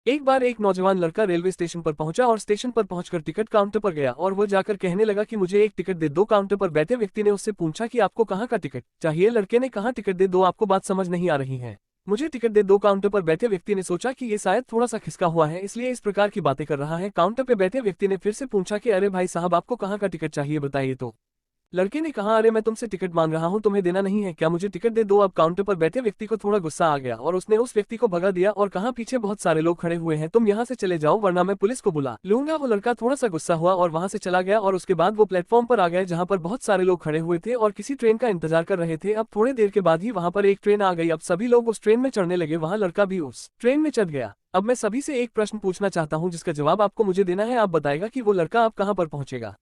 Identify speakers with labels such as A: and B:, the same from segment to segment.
A: एक बार एक नौजवान लड़का रेलवे स्टेशन पर पहुंचा और स्टेशन पर पहुंचकर टिकट काउंटर पर गया और वो जाकर कहने लगा कि मुझे एक टिकट दे दो। काउंटर पर बैठे व्यक्ति ने उससे पूछा कि आपको कहाँ का टिकट चाहिए। लड़के ने कहा टिकट दे दो, आपको बात समझ नहीं आ रही है, मुझे टिकट दे दो। काउंटर पर बैठे व्यक्ति ने सोचा कि ये शायद थोड़ा सा खिसका हुआ है, इसलिए इस प्रकार की बातें कर रहा है। काउंटर पर बैठे व्यक्ति ने फिर से पूछा कि अरे भाई साहब, आपको कहाँ का टिकट चाहिए, बताइए तो। लड़के ने कहा अरे मैं तुमसे टिकट मांग रहा हूँ, तुम्हें देना नहीं है क्या, मुझे टिकट दे दो। अब काउंटर पर बैठे व्यक्ति को थोड़ा गुस्सा आ गया और उसने उस व्यक्ति को भगा दिया और कहा पीछे बहुत सारे लोग खड़े हुए हैं, तुम यहाँ से चले जाओ वरना मैं पुलिस को बुला लूंगा। वो लड़का थोड़ा सा गुस्सा हुआ और वहां से चला गया और उसके बाद वो प्लेटफॉर्म पर आ गए जहाँ पर बहुत सारे लोग खड़े हुए थे और किसी ट्रेन का इंतजार कर रहे थे। अब थोड़ी देर के बाद ही वहां पर एक ट्रेन आ गई। अब सभी लोग उस ट्रेन में चढ़ने लगे, वहां लड़का भी उस ट्रेन में चढ़ गया। अब मैं सभी से एक प्रश्न पूछना चाहता हूँ जिसका जवाब आपको मुझे देना है। आप बताएगा कि वो लड़का अब कहाँ पर पहुंचेगा।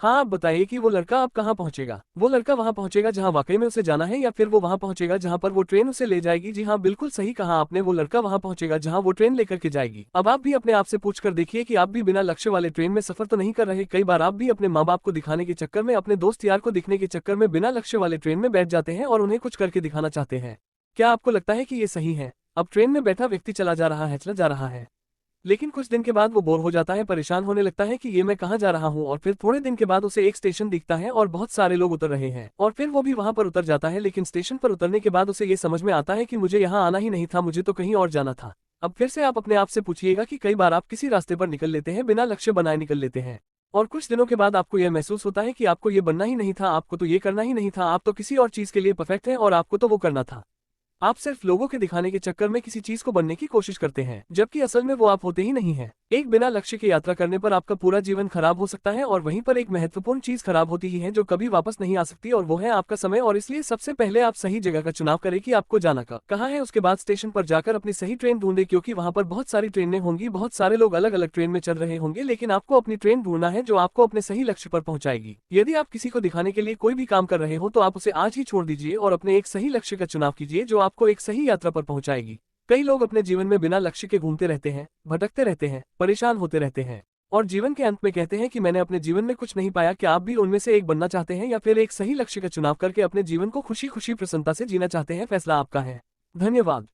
A: हाँ, आप बताइए कि वो लड़का अब कहाँ पहुंचेगा। वो लड़का वहां पहुंचेगा जहां वाकई में उसे जाना है या फिर वो वहां पहुंचेगा जहां पर वो ट्रेन उसे ले जाएगी। जी हाँ, बिल्कुल सही कहा आपने, वो लड़का वहां पहुंचेगा जहां वो ट्रेन लेकर के जाएगी। अब आप भी अपने आप से पूछकर देखिए कि आप भी बिना लक्ष्य वाले ट्रेन में सफर तो नहीं कर रहे। कई बार आप भी अपने माँ बाप को दिखाने के चक्कर में, अपने दोस्त यार को दिखने के चक्कर में बिना लक्ष्य वाले ट्रेन में बैठ जाते हैं और उन्हें कुछ करके दिखाना चाहते हैं। क्या आपको लगता है कि ये सही है? अब ट्रेन में बैठा व्यक्ति चला जा रहा है, लेकिन कुछ दिन के बाद वो बोर हो जाता है, परेशान होने लगता है कि ये मैं कहाँ जा रहा हूँ। और फिर थोड़े दिन के बाद उसे एक स्टेशन दिखता है और बहुत सारे लोग उतर रहे हैं और फिर वो भी वहां पर उतर जाता है। लेकिन स्टेशन पर उतरने के बाद उसे ये समझ में आता है कि मुझे यहाँ आना ही नहीं था, मुझे तो कहीं और जाना था। अब फिर से आप अपने आप से पूछिएगा कि कई बार आप किसी रास्ते पर निकल लेते हैं, बिना लक्ष्य बनाए निकल लेते हैं और कुछ दिनों के बाद आपको यह महसूस होता है कि आपको ये बनना ही नहीं था, आपको तो ये करना ही नहीं था, आप तो किसी और चीज के लिए परफेक्ट हैं और आपको तो वो करना था। आप सिर्फ लोगों के दिखाने के चक्कर में किसी चीज को बनने की कोशिश करते हैं, जबकि असल में वो आप होते ही नहीं हैं। एक बिना लक्ष्य की यात्रा करने पर आपका पूरा जीवन खराब हो सकता है और वहीं पर एक महत्वपूर्ण चीज खराब होती ही है जो कभी वापस नहीं आ सकती, और वो है आपका समय। और इसलिए सबसे पहले आप सही जगह का चुनाव करें कि आपको जाना कहाँ है। उसके बाद स्टेशन पर जाकर अपनी सही ट्रेन ढूंढे, क्योंकि वहां पर बहुत सारी ट्रेनें होंगी, बहुत सारे लोग अलग अलग ट्रेन में चल रहे होंगे, लेकिन आपको अपनी ट्रेन ढूंढना है जो आपको अपने सही लक्ष्य पर पहुंचाएगी। यदि आप किसी को दिखाने के लिए कोई भी काम कर रहे हो तो आप उसे आज ही छोड़ दीजिए और अपने एक सही लक्ष्य का चुनाव कीजिए जो आपको एक सही यात्रा पर पहुंचाएगी। कई लोग अपने जीवन में बिना लक्ष्य के घूमते रहते हैं, भटकते रहते हैं, परेशान होते रहते हैं और जीवन के अंत में कहते हैं कि मैंने अपने जीवन में कुछ नहीं पाया। क्या आप भी उनमें से एक बनना चाहते हैं या फिर एक सही लक्ष्य का चुनाव करके अपने जीवन को खुशी खुशी प्रसन्नता से जीना चाहते हैं? फैसला आपका है। धन्यवाद।